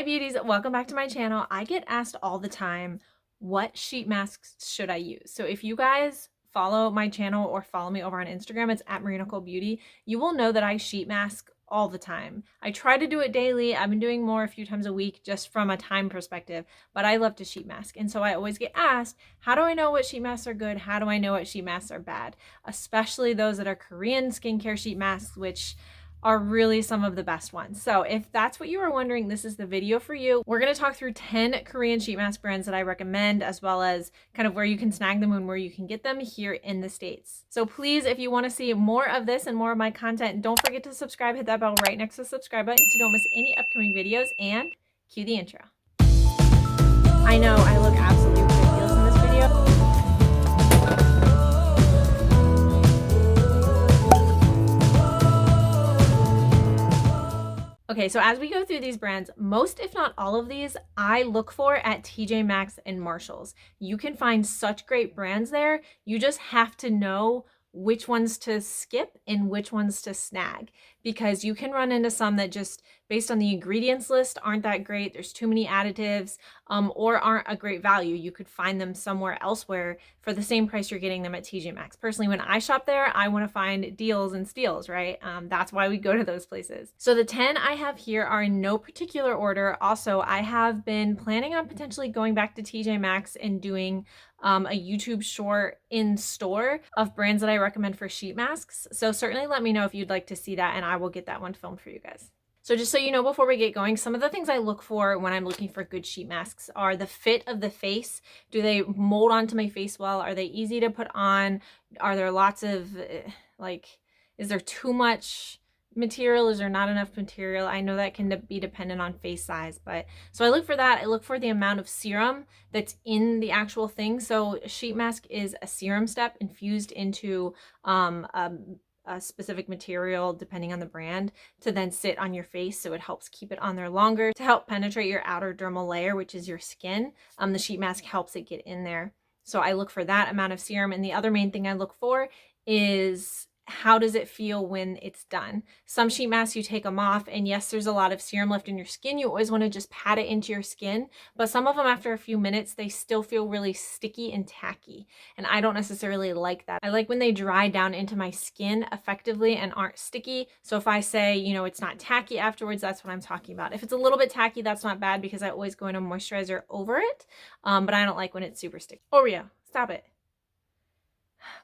Hi beauties, welcome back to my channel. I get asked all the time, what sheet masks should I use? So if you guys follow my channel or follow me over on Instagram, it's at Beauty, you will know that I sheet mask all the time. I try to do it daily. I've been doing more a few times a week just from a time perspective, but I love to sheet mask. And so I always get asked, how do I know what sheet masks are good? How do I know what sheet masks are bad? Especially those that are Korean skincare sheet masks, which are really some of the best ones. So if that's what you were wondering, this is the video for you. We're going to talk through 10 Korean sheet mask brands that I recommend, as well as kind of where you can snag them and where you can get them here in the States. So please, if you want to see more of this and more of my content, don't forget to subscribe, hit that bell right next to the subscribe button so you don't miss any upcoming videos, and cue the intro. I know I look absolutely ridiculous in this video. Okay, so as we go through these brands, most if not all of these, I look for at TJMaxx and Marshalls. You can find such great brands there. You just have to know which ones to skip and which ones to snag, because you can run into some that just based on the ingredients list aren't that great. There's too many additives or aren't a great value. You could find them somewhere elsewhere for the same price you're getting them at TJMaxx. Personally, when I shop there, I want to find deals and steals, right? That's why we go to those places. So the 10 I have here are in no particular order. Also, I have been planning on potentially going back to TJMaxx and doing a YouTube short in store of brands that I recommend for sheet masks. So certainly let me know if you'd like to see that, and I will get that one filmed for you guys. So just so you know, before we get going, some of the things I look for when I'm looking for good sheet masks are the fit of the face. Do they mold onto my face well? Are they easy to put on? Are there lots of, is there too much material? Is there not enough material? I know that can be dependent on face size, but so I look for that. I look for the amount of serum that's in the actual thing. So a sheet mask is a serum step infused into a specific material depending on the brand to then sit on your face, so it helps keep it on there longer to help penetrate your outer dermal layer, which is your skin. The sheet mask helps it get in there. So I look for that amount of serum, and the other main thing I look for is how does it feel when it's done. Some sheet masks, you take them off, and yes, there's a lot of serum left in your skin. You always want to just pat it into your skin, but some of them after a few minutes, they still feel really sticky and tacky, and I don't necessarily like that. I like when they dry down into my skin effectively and aren't sticky. So if I say, you know, it's not tacky afterwards, that's what I'm talking about. If it's a little bit tacky, that's not bad, because I always go in a moisturizer over it, but I don't like when it's super sticky. Oreo, stop it.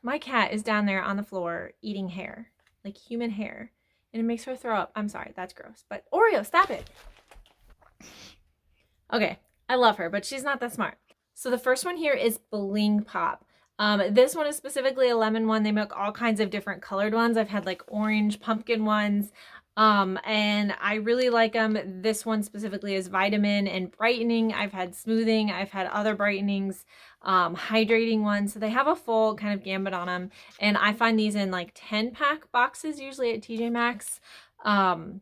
My cat is down there on the floor eating hair, like human hair, and it makes her throw up. I'm sorry, that's gross, but Oreo, stop it. Okay, I love her, but she's not that smart. So the first one here is Bling Pop. This one is specifically a lemon one. They make all kinds of different colored ones. I've had like orange, pumpkin ones, and I really like them. This one specifically is vitamin and brightening. I've had smoothing. I've had other brightenings, hydrating ones. So they have a full kind of gambit on them. And I find these in like 10-pack boxes, usually at TJMaxx.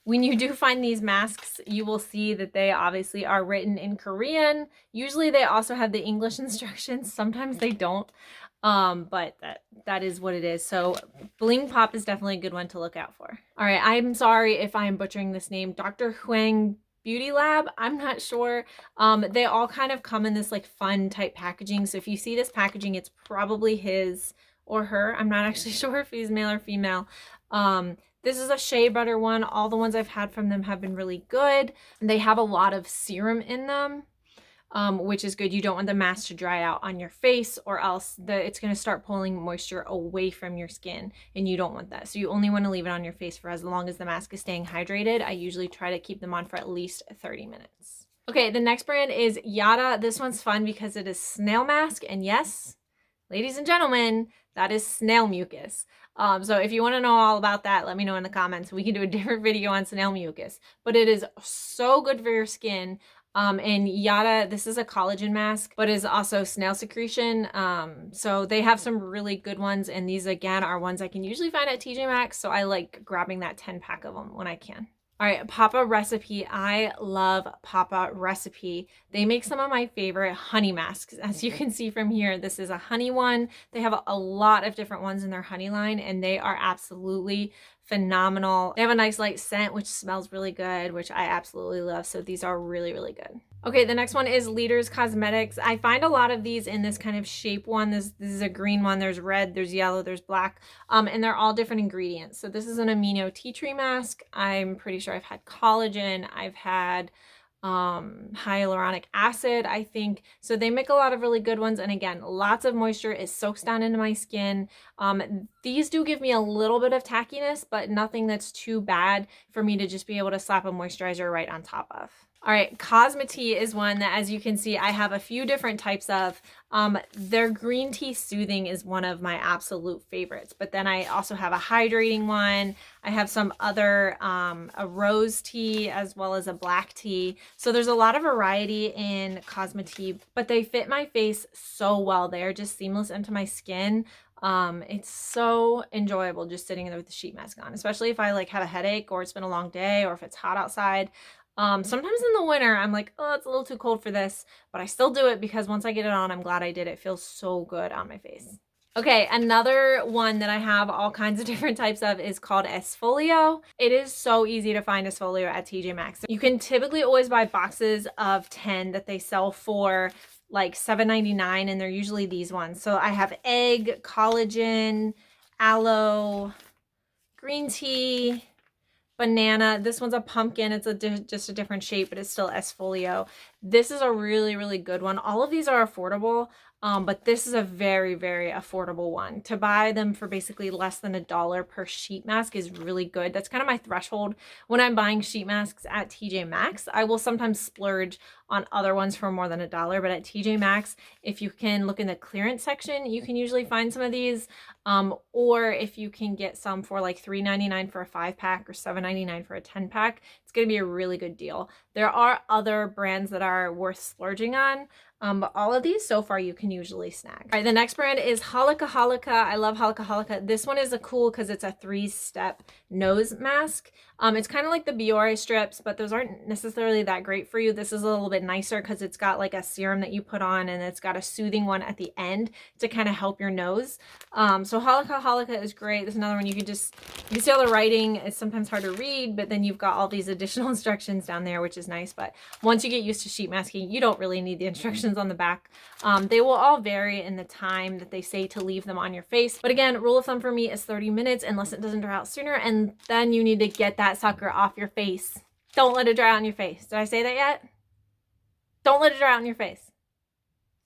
When you do find these masks, you will see that they obviously are written in Korean. Usually they also have the English instructions. Sometimes they don't, but that is what it is. So Bling Pop is definitely a good one to look out for. All right, I'm sorry if I am butchering this name. Dr. Huang Beauty Lab, I'm not sure. They all kind of come in this like fun type packaging. So if you see this packaging, it's probably his or her. I'm not actually sure if he's male or female. This is a shea butter one. All the ones I've had from them have been really good. They have a lot of serum in them, which is good. You don't want the mask to dry out on your face, or else it's going to start pulling moisture away from your skin, and you don't want that. So you only want to leave it on your face for as long as the mask is staying hydrated. I usually try to keep them on for at least 30 minutes. Okay, the next brand is Yada. This one's fun because it is snail mask, and yes, ladies and gentlemen, that is snail mucus. So if you want to know all about that, let me know in the comments. We can do a different video on snail mucus, but it is so good for your skin. And Yada, this is a collagen mask, but is also snail secretion. So they have some really good ones. And these again are ones I can usually find at TJMaxx. So I like grabbing that 10-pack of them when I can. All right, Papa Recipe. I love Papa Recipe. They make some of my favorite honey masks. As you can see from here, this is a honey one. They have a lot of different ones in their honey line, and they are absolutely phenomenal. They have a nice light scent, which smells really good, which I absolutely love. So these are really, really good. Okay, the next one is Leaders Cosmetics. I find a lot of these in this kind of shape one. This is a green one. There's red, there's yellow, there's black, and they're all different ingredients. So this is an Amino tea tree mask. I'm pretty sure I've had collagen. I've had hyaluronic acid, I think. So they make a lot of really good ones. And again, lots of moisture. It soaks down into my skin. These do give me a little bit of tackiness, but nothing that's too bad for me to just be able to slap a moisturizer right on top of. All right, Cosmetea is one that, as you can see, I have a few different types of. Their green tea soothing is one of my absolute favorites, but then I also have a hydrating one. I have some other, a rose tea as well as a black tea. So there's a lot of variety in Cosmetea, but they fit my face so well. They're just seamless into my skin. It's so enjoyable just sitting there with the sheet mask on, especially if I like have a headache or it's been a long day or if it's hot outside. Sometimes in the winter, I'm like, oh, it's a little too cold for this, but I still do it because once I get it on, I'm glad I did. It feels so good on my face. Okay, another one that I have all kinds of different types of is called Esfolio. It is so easy to find Esfolio at TJMaxx. You can typically always buy boxes of 10 that they sell for like $7.99, and they're usually these ones. So I have egg, collagen, aloe, green tea, banana. This one's a pumpkin. It's just a different shape, but it's still Esfolio. This is a really, really good one. All of these are affordable, but this is a very, very affordable one. To buy them for basically less than $1 per sheet mask is really good. That's kind of my threshold when I'm buying sheet masks at TJMaxx. I will sometimes splurge on other ones for more than $1, but at TJMaxx, if you can look in the clearance section, you can usually find some of these, or if you can get some for like $3.99 for a 5-pack or $7.99 for a 10-pack, it's going to be a really good deal. There are other brands that are worth splurging on, but all of these so far you can usually snag. All right, the next brand is Holika. I love Holika. This one is a cool because it's a 3-step nose mask. It's kind of like the Biore strips, but those aren't necessarily that great for you. This is a little bit nicer because it's got like a serum that you put on, and it's got a soothing one at the end to kind of help your nose. So Holika is great. There's another one you can see all the writing. It's sometimes hard to read, but then you've got all these additional instructions down there, which is nice. But once you get used to sheet masking, you don't really need the instructions on the back. They will all vary in the time that they say to leave them on your face. But again, rule of thumb for me is 30 minutes unless it doesn't dry out sooner, and then you need to get that sucker off your face. Don't let it dry out on your face. Did I say that yet? Don't let it dry out on your face.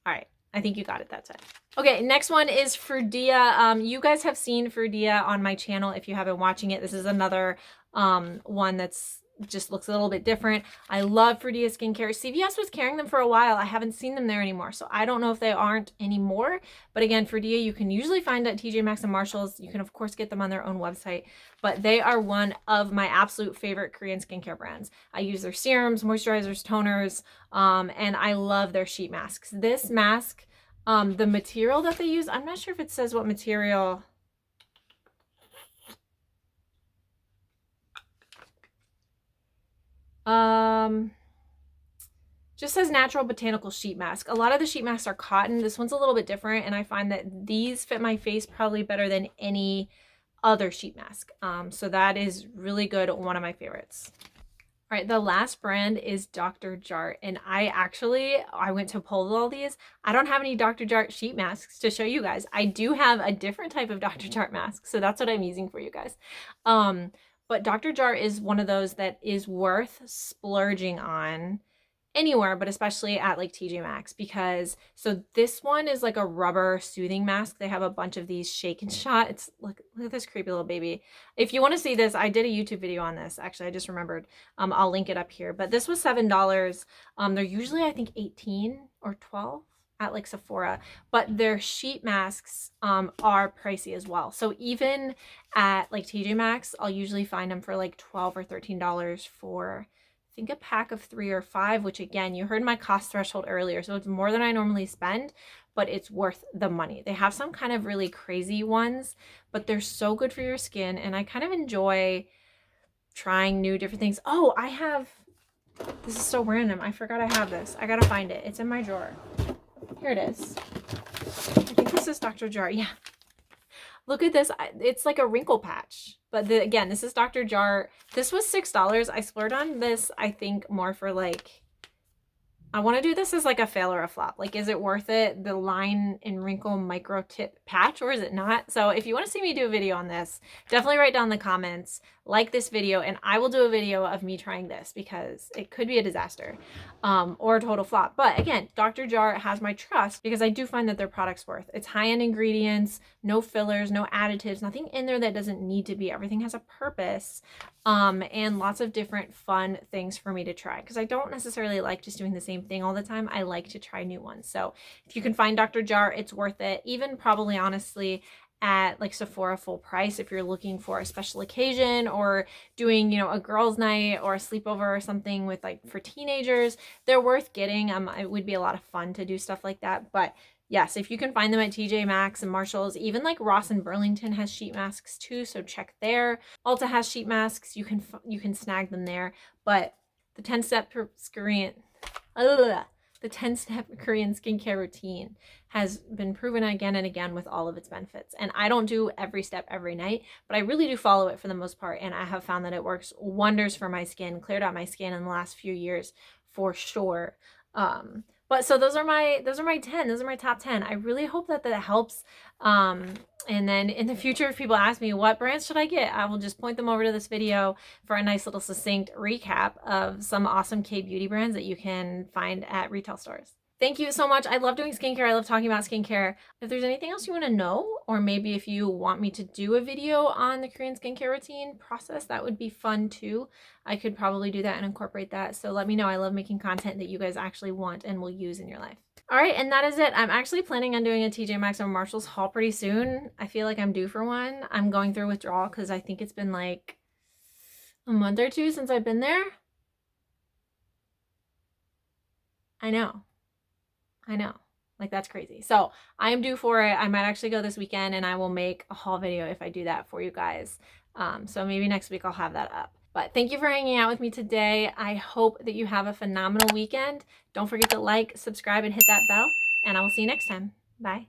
All right, I think you got it that time. Okay, next one is Frudia. You guys have seen Frudia on my channel if you haven't watching it. This is another one that's just looks a little bit different. I love Frudia skincare. CVS was carrying them for a while. I haven't seen them there anymore, so I don't know if they aren't anymore. But again, Frudia you can usually find at TJMaxx and Marshalls. You can of course get them on their own website, but they are one of my absolute favorite Korean skincare brands. I use their serums, moisturizers, toners, and I love their sheet masks. This mask, the material that they use, I'm not sure if it says what material. Just says natural botanical sheet mask. A lot of the sheet masks are cotton. This one's a little bit different, and I find that these fit my face probably better than any other sheet mask. So that is really good. One of my favorites. All right, the last brand is Dr. Jart, and I went to pull all these. I don't have any Dr. Jart sheet masks to show you guys. I do have a different type of Dr. Jart mask, so that's what I'm using for you guys. But Dr. Jart is one of those that is worth splurging on anywhere, but especially at like TJMaxx, because so this one is like a rubber soothing mask. They have a bunch of these shake and shot. It's look at this creepy little baby. If you want to see this, I did a YouTube video on this. Actually, I just remembered. I'll link it up here, but this was $7. They're usually I think 18 or 12 at like Sephora, but their sheet masks are pricey as well. So even at like TJMaxx, I'll usually find them for like $12 or $13 for I think a pack of 3 or 5, which again, you heard my cost threshold earlier. So it's more than I normally spend, but it's worth the money. They have some kind of really crazy ones, but they're so good for your skin. And I kind of enjoy trying new different things. Oh, this is so random. I forgot I have this. I gotta find it. It's in my drawer. Here it is. I think this is Dr. Jart. Yeah. Look at this. It's like a wrinkle patch. But again, this is Dr. Jart. This was $6. I splurged on this, I think, more for like, I want to do this as like a fail or a flop. Like, is it worth it? The line and wrinkle micro tip patch, or is it not? So if you want to see me do a video on this, definitely write down in the comments, like this video, and I will do a video of me trying this because it could be a disaster or a total flop. But again, Dr. Jart has my trust because I do find that their product's worth. It's high-end ingredients, no fillers, no additives, nothing in there that doesn't need to be. Everything has a purpose. And lots of different fun things for me to try because I don't necessarily like just doing the same thing all the time. I like to try new ones. So if you can find Dr. Jart, it's worth it. Even probably honestly at like Sephora full price if you're looking for a special occasion or doing, you know, a girls' night or a sleepover or something with like for teenagers, they're worth getting. It would be a lot of fun to do stuff like that. But yes, if you can find them at TJMaxx and Marshalls, even like Ross and Burlington has sheet masks too, so check there. Ulta has sheet masks, you can snag them there. But the 10-step Korean, the 10-step Korean skincare routine has been proven again and again with all of its benefits. And I don't do every step every night, but I really do follow it for the most part. And I have found that it works wonders for my skin, cleared out my skin in the last few years for sure. But so those are my 10. Those are my top 10. I really hope that that helps. And then in the future, if people ask me what brands should I get, I will just point them over to this video for a nice little succinct recap of some awesome K-beauty brands that you can find at retail stores. Thank you so much. I love doing skincare. I love talking about skincare. If there's anything else you want to know, or maybe if you want me to do a video on the Korean skincare routine process, that would be fun too. I could probably do that and incorporate that. So let me know. I love making content that you guys actually want and will use in your life. All right, and that is it. I'm actually planning on doing a TJMaxx or Marshalls haul pretty soon. I feel like I'm due for one. I'm going through withdrawal because I think it's been like a month or two since I've been there. I know. Like, that's crazy. So I am due for it. I might actually go this weekend and I will make a haul video if I do that for you guys. So maybe next week I'll have that up. But thank you for hanging out with me today. I hope that you have a phenomenal weekend. Don't forget to like, subscribe, and hit that bell. And I will see you next time. Bye.